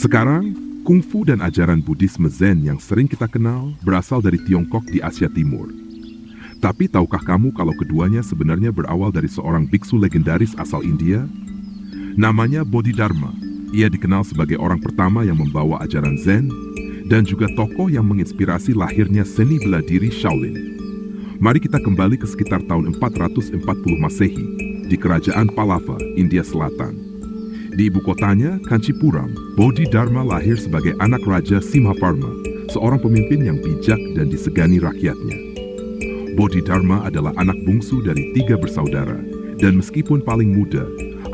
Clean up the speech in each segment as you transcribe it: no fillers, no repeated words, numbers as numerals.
Sekarang, kungfu dan ajaran Buddhisme Zen yang sering kita kenal berasal dari Tiongkok di Asia Timur. Tapi tahukah kamu kalau keduanya sebenarnya berawal dari seorang biksu legendaris asal India? Namanya Bodhidharma. Ia dikenal sebagai orang pertama yang membawa ajaran Zen dan juga tokoh yang menginspirasi lahirnya seni bela diri Shaolin. Mari kita kembali ke sekitar tahun 440 Masehi di Kerajaan Pallava, India Selatan. Di ibu kotanya, Kanchipuram, Bodhidharma lahir sebagai anak Raja Simhavarma, seorang pemimpin yang bijak dan disegani rakyatnya. Bodhidharma adalah anak bungsu dari 3 bersaudara, dan meskipun paling muda,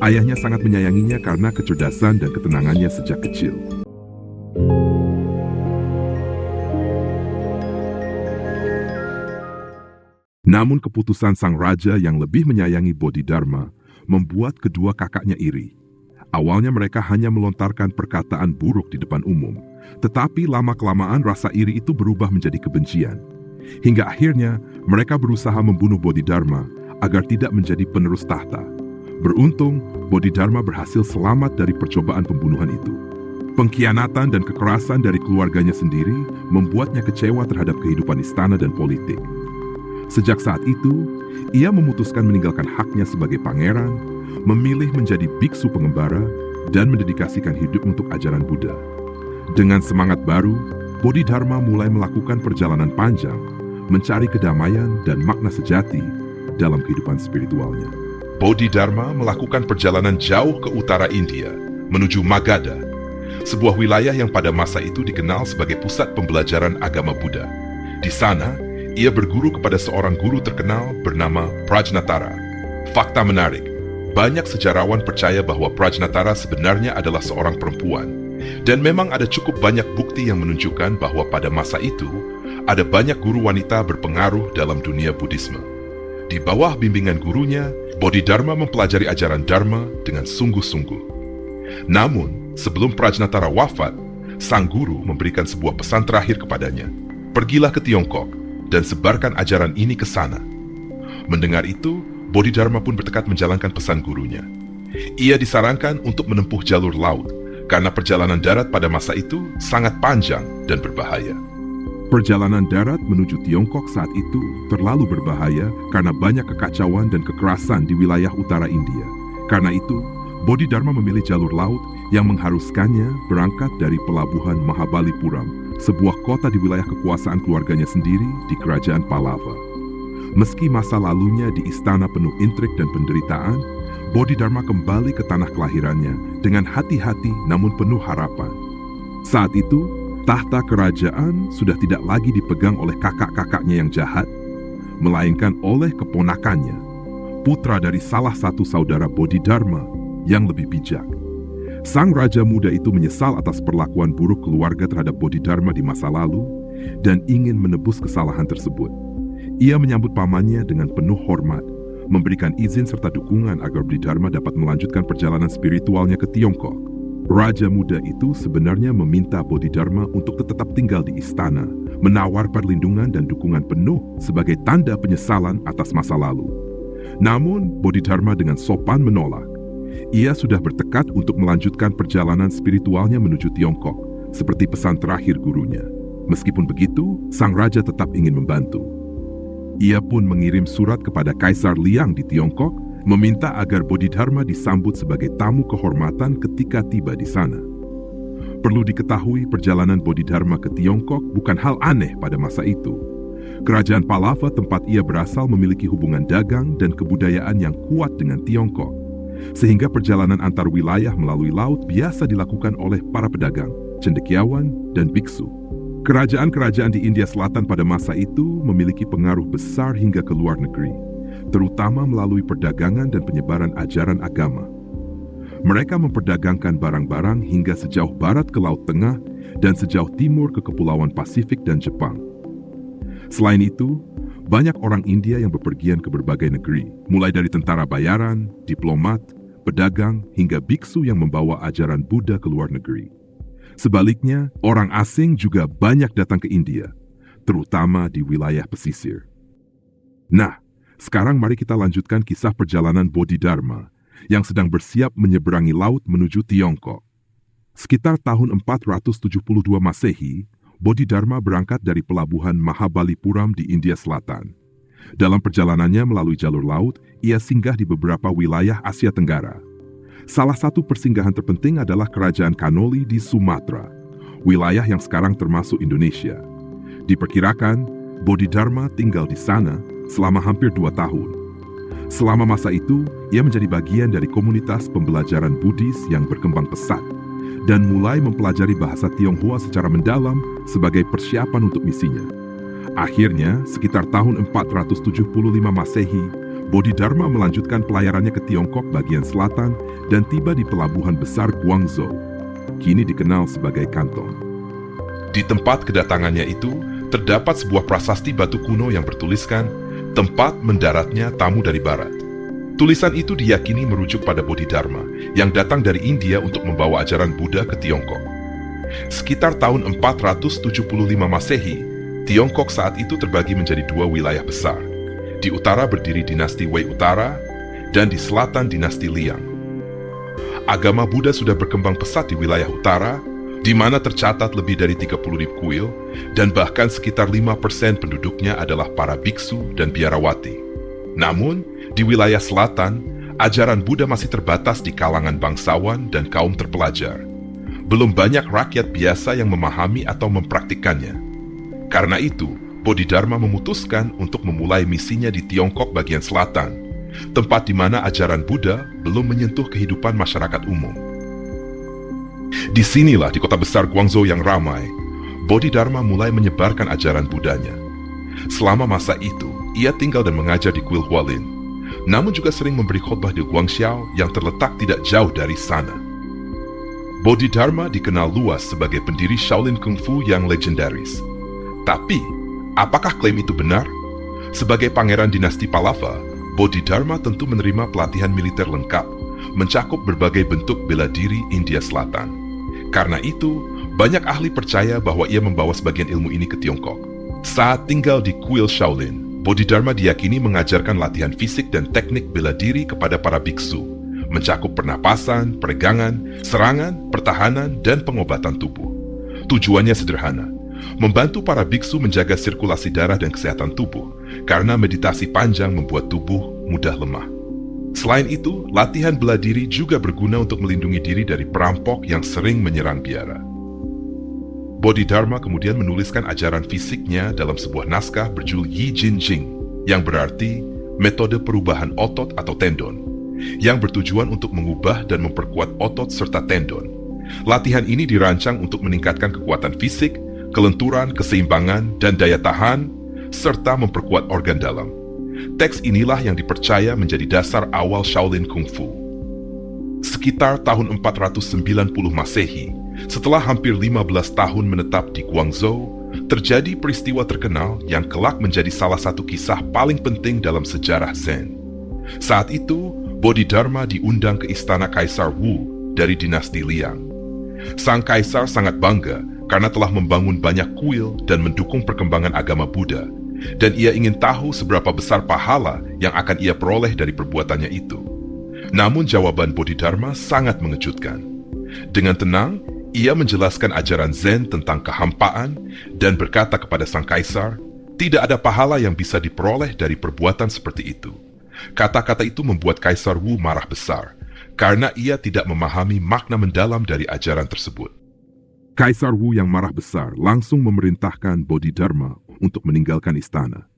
ayahnya sangat menyayanginya karena kecerdasan dan ketenangannya sejak kecil. Namun keputusan sang raja yang lebih menyayangi Bodhidharma membuat kedua kakaknya iri. Awalnya mereka hanya melontarkan perkataan buruk di depan umum, tetapi lama-kelamaan rasa iri itu berubah menjadi kebencian. Hingga akhirnya mereka berusaha membunuh Bodhidharma agar tidak menjadi penerus tahta. Beruntung, Bodhidharma berhasil selamat dari percobaan pembunuhan itu. Pengkhianatan dan kekerasan dari keluarganya sendiri membuatnya kecewa terhadap kehidupan istana dan politik. Sejak saat itu, ia memutuskan meninggalkan haknya sebagai pangeran, memilih menjadi biksu pengembara, dan mendedikasikan hidup untuk ajaran Buddha. Dengan semangat baru, Bodhidharma mulai melakukan perjalanan panjang, mencari kedamaian dan makna sejati dalam kehidupan spiritualnya. Bodhidharma melakukan perjalanan jauh ke utara India, menuju Magadha, sebuah wilayah yang pada masa itu dikenal sebagai pusat pembelajaran agama Buddha. Di sana, ia berguru kepada seorang guru terkenal bernama Prajnatara. Fakta menarik, banyak sejarawan percaya bahwa Prajnatara sebenarnya adalah seorang perempuan, dan memang ada cukup banyak bukti yang menunjukkan bahwa pada masa itu, ada banyak guru wanita berpengaruh dalam dunia Buddhisme. Di bawah bimbingan gurunya, Bodhidharma mempelajari ajaran Dharma dengan sungguh-sungguh. Namun, sebelum Prajnatara wafat, sang guru memberikan sebuah pesan terakhir kepadanya. Pergilah ke Tiongkok dan sebarkan ajaran ini ke sana. Mendengar itu, Bodhidharma pun bertekad menjalankan pesan gurunya. Ia disarankan untuk menempuh jalur laut, karena perjalanan darat pada masa itu sangat panjang dan berbahaya. Perjalanan darat menuju Tiongkok saat itu terlalu berbahaya karena banyak kekacauan dan kekerasan di wilayah utara India. Karena itu, Bodhidharma memilih jalur laut yang mengharuskannya berangkat dari pelabuhan Mahabalipuram, sebuah kota di wilayah kekuasaan keluarganya sendiri di Kerajaan Pallava. Meski masa lalunya di istana penuh intrik dan penderitaan, Bodhidharma kembali ke tanah kelahirannya dengan hati-hati namun penuh harapan. Saat itu, tahta kerajaan sudah tidak lagi dipegang oleh kakak-kakaknya yang jahat, melainkan oleh keponakannya, putra dari salah satu saudara Bodhidharma yang lebih bijak. Sang raja muda itu menyesal atas perlakuan buruk keluarga terhadap Bodhidharma di masa lalu dan ingin menebus kesalahan tersebut. Ia menyambut pamannya dengan penuh hormat, memberikan izin serta dukungan agar Bodhidharma dapat melanjutkan perjalanan spiritualnya ke Tiongkok. Raja muda itu sebenarnya meminta Bodhidharma untuk tetap tinggal di istana, menawar perlindungan dan dukungan penuh sebagai tanda penyesalan atas masa lalu. Namun, Bodhidharma dengan sopan menolak. Ia sudah bertekad untuk melanjutkan perjalanan spiritualnya menuju Tiongkok, seperti pesan terakhir gurunya. Meskipun begitu, sang raja tetap ingin membantu. Ia pun mengirim surat kepada Kaisar Liang di Tiongkok, meminta agar Bodhidharma disambut sebagai tamu kehormatan ketika tiba di sana. Perlu diketahui, perjalanan Bodhidharma ke Tiongkok bukan hal aneh pada masa itu. Kerajaan Pallava tempat ia berasal memiliki hubungan dagang dan kebudayaan yang kuat dengan Tiongkok, sehingga perjalanan antar wilayah melalui laut biasa dilakukan oleh para pedagang, cendekiawan, dan biksu. Kerajaan-kerajaan di India Selatan pada masa itu memiliki pengaruh besar hingga ke luar negeri, terutama melalui perdagangan dan penyebaran ajaran agama. Mereka memperdagangkan barang-barang hingga sejauh barat ke Laut Tengah dan sejauh timur ke Kepulauan Pasifik dan Jepang. Selain itu, banyak orang India yang bepergian ke berbagai negeri, mulai dari tentara bayaran, diplomat, pedagang, hingga biksu yang membawa ajaran Buddha ke luar negeri. Sebaliknya, orang asing juga banyak datang ke India, terutama di wilayah pesisir. Nah, sekarang mari kita lanjutkan kisah perjalanan Bodhidharma yang sedang bersiap menyeberangi laut menuju Tiongkok. Sekitar tahun 472 Masehi, Bodhidharma berangkat dari pelabuhan Mahabalipuram di India Selatan. Dalam perjalanannya melalui jalur laut, ia singgah di beberapa wilayah Asia Tenggara. Salah satu persinggahan terpenting adalah Kerajaan Kanoli di Sumatera, wilayah yang sekarang termasuk Indonesia. Diperkirakan, Bodhidharma tinggal di sana selama hampir 2 tahun. Selama masa itu, ia menjadi bagian dari komunitas pembelajaran Buddhis yang berkembang pesat dan mulai mempelajari bahasa Tionghoa secara mendalam sebagai persiapan untuk misinya. Akhirnya, sekitar tahun 475 Masehi, Bodhidharma melanjutkan pelayarannya ke Tiongkok bagian selatan dan tiba di pelabuhan besar Guangzhou, kini dikenal sebagai Kanton. Di tempat kedatangannya itu, terdapat sebuah prasasti batu kuno yang bertuliskan, tempat mendaratnya tamu dari barat. Tulisan itu diyakini merujuk pada Bodhidharma yang datang dari India untuk membawa ajaran Buddha ke Tiongkok. Sekitar tahun 475 Masehi, Tiongkok saat itu terbagi menjadi 2 wilayah besar. Di utara berdiri dinasti Wei Utara, dan di selatan dinasti Liang. Agama Buddha sudah berkembang pesat di wilayah utara, di mana tercatat lebih dari 30.000 kuil, dan bahkan sekitar 5% penduduknya adalah para biksu dan biarawati. Namun, di wilayah selatan, ajaran Buddha masih terbatas di kalangan bangsawan dan kaum terpelajar. Belum banyak rakyat biasa yang memahami atau mempraktikkannya. Karena itu, Bodhidharma memutuskan untuk memulai misinya di Tiongkok bagian selatan, tempat di mana ajaran Buddha belum menyentuh kehidupan masyarakat umum. Disinilah di kota besar Guangzhou yang ramai, Bodhidharma mulai menyebarkan ajaran Buddhanya. Selama masa itu, ia tinggal dan mengajar di kuil Hualin, namun juga sering memberi khotbah di Guangxiao yang terletak tidak jauh dari sana. Bodhidharma dikenal luas sebagai pendiri Shaolin Kung Fu yang legendaris. Tapi, apakah klaim itu benar? Sebagai pangeran dinasti Pallava, Bodhidharma tentu menerima pelatihan militer lengkap, mencakup berbagai bentuk bela diri India Selatan. Karena itu, banyak ahli percaya bahwa ia membawa sebagian ilmu ini ke Tiongkok. Saat tinggal di kuil Shaolin, Bodhidharma diyakini mengajarkan latihan fisik dan teknik bela diri kepada para biksu, mencakup pernapasan, peregangan, serangan, pertahanan, dan pengobatan tubuh. Tujuannya sederhana, membantu para biksu menjaga sirkulasi darah dan kesehatan tubuh, karena meditasi panjang membuat tubuh mudah lemah. Selain itu, latihan bela diri juga berguna untuk melindungi diri dari perampok yang sering menyerang biara. Bodhidharma kemudian menuliskan ajaran fisiknya dalam sebuah naskah berjudul Yi Jin Jing, yang berarti metode perubahan otot atau tendon, yang bertujuan untuk mengubah dan memperkuat otot serta tendon. Latihan ini dirancang untuk meningkatkan kekuatan fisik, kelenturan, keseimbangan, dan daya tahan, serta memperkuat organ dalam. Teks inilah yang dipercaya menjadi dasar awal Shaolin Kung Fu. Sekitar tahun 490 Masehi, setelah hampir 15 tahun menetap di Guangzhou, terjadi peristiwa terkenal yang kelak menjadi salah satu kisah paling penting dalam sejarah Zen. Saat itu, Bodhidharma diundang ke istana Kaisar Wu dari dinasti Liang. Sang kaisar sangat bangga karena telah membangun banyak kuil dan mendukung perkembangan agama Buddha, dan ia ingin tahu seberapa besar pahala yang akan ia peroleh dari perbuatannya itu. Namun jawaban Bodhidharma sangat mengejutkan. Dengan tenang, ia menjelaskan ajaran Zen tentang kehampaan dan berkata kepada sang kaisar, tidak ada pahala yang bisa diperoleh dari perbuatan seperti itu. Kata-kata itu membuat Kaisar Wu marah besar, karena ia tidak memahami makna mendalam dari ajaran tersebut. Kaisar Wu yang marah besar langsung memerintahkan Bodhidharma untuk meninggalkan istana.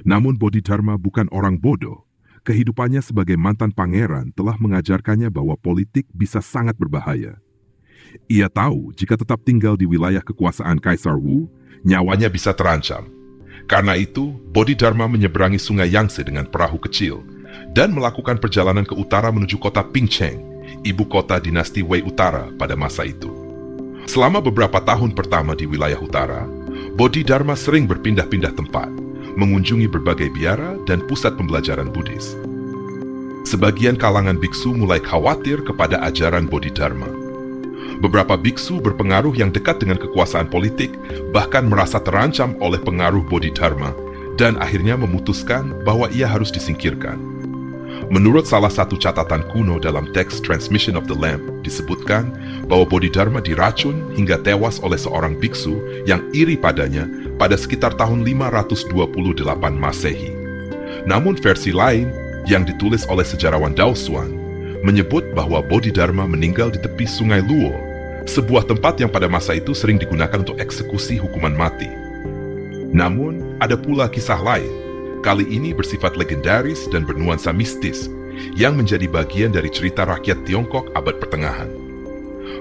Namun Bodhidharma bukan orang bodoh. Kehidupannya sebagai mantan pangeran telah mengajarkannya bahwa politik bisa sangat berbahaya. Ia tahu jika tetap tinggal di wilayah kekuasaan Kaisar Wu, nyawanya bisa terancam. Karena itu, Bodhidharma menyeberangi sungai Yangtze dengan perahu kecil dan melakukan perjalanan ke utara menuju kota Pingcheng, ibu kota dinasti Wei Utara pada masa itu. Selama beberapa tahun pertama di wilayah utara, Bodhidharma sering berpindah-pindah tempat, mengunjungi berbagai biara dan pusat pembelajaran Buddhis. Sebagian kalangan biksu mulai khawatir kepada ajaran Bodhidharma. Beberapa biksu berpengaruh yang dekat dengan kekuasaan politik bahkan merasa terancam oleh pengaruh Bodhidharma dan akhirnya memutuskan bahwa ia harus disingkirkan. Menurut salah satu catatan kuno dalam teks Transmission of the Lamp, disebutkan bahwa Bodhidharma diracun hingga tewas oleh seorang biksu yang iri padanya pada sekitar tahun 528 Masehi. Namun versi lain yang ditulis oleh sejarawan Dao Xuan menyebut bahwa Bodhidharma meninggal di tepi sungai Luo, sebuah tempat yang pada masa itu sering digunakan untuk eksekusi hukuman mati. Namun, ada pula kisah lain, kali ini bersifat legendaris dan bernuansa mistis, yang menjadi bagian dari cerita rakyat Tiongkok abad pertengahan.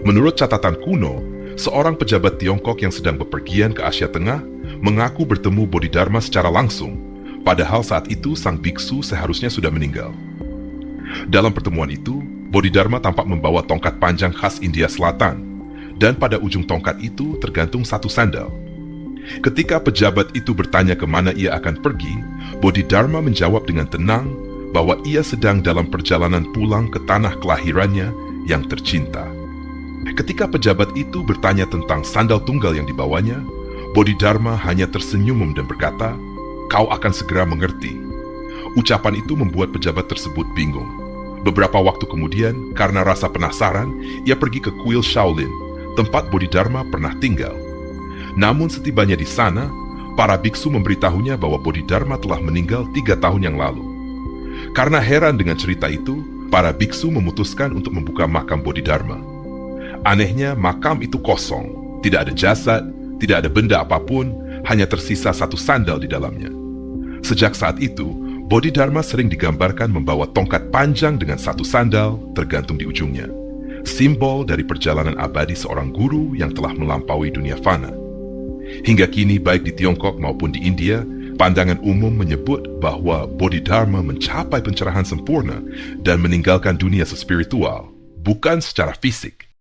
Menurut catatan kuno, seorang pejabat Tiongkok yang sedang bepergian ke Asia Tengah mengaku bertemu Bodhidharma secara langsung, padahal saat itu sang biksu seharusnya sudah meninggal. Dalam pertemuan itu, Bodhidharma tampak membawa tongkat panjang khas India Selatan, dan pada ujung tongkat itu tergantung satu sandal. Ketika pejabat itu bertanya kemana ia akan pergi, Bodhidharma menjawab dengan tenang bahwa ia sedang dalam perjalanan pulang ke tanah kelahirannya yang tercinta. Ketika pejabat itu bertanya tentang sandal tunggal yang dibawanya, Bodhidharma hanya tersenyum dan berkata, "Kau akan segera mengerti." Ucapan itu membuat pejabat tersebut bingung. Beberapa waktu kemudian, karena rasa penasaran, ia pergi ke kuil Shaolin, tempat Bodhidharma pernah tinggal. Namun setibanya di sana, para biksu memberitahunya bahwa Bodhidharma telah meninggal 3 tahun yang lalu. Karena heran dengan cerita itu, para biksu memutuskan untuk membuka makam Bodhidharma. Anehnya, makam itu kosong, tidak ada jasad, tidak ada benda apapun, hanya tersisa satu sandal di dalamnya. Sejak saat itu, Bodhidharma sering digambarkan membawa tongkat panjang dengan satu sandal tergantung di ujungnya, simbol dari perjalanan abadi seorang guru yang telah melampaui dunia fana. Hingga kini baik di Tiongkok maupun di India, pandangan umum menyebut bahwa Bodhidharma mencapai pencerahan sempurna dan meninggalkan dunia spiritual, bukan secara fisik.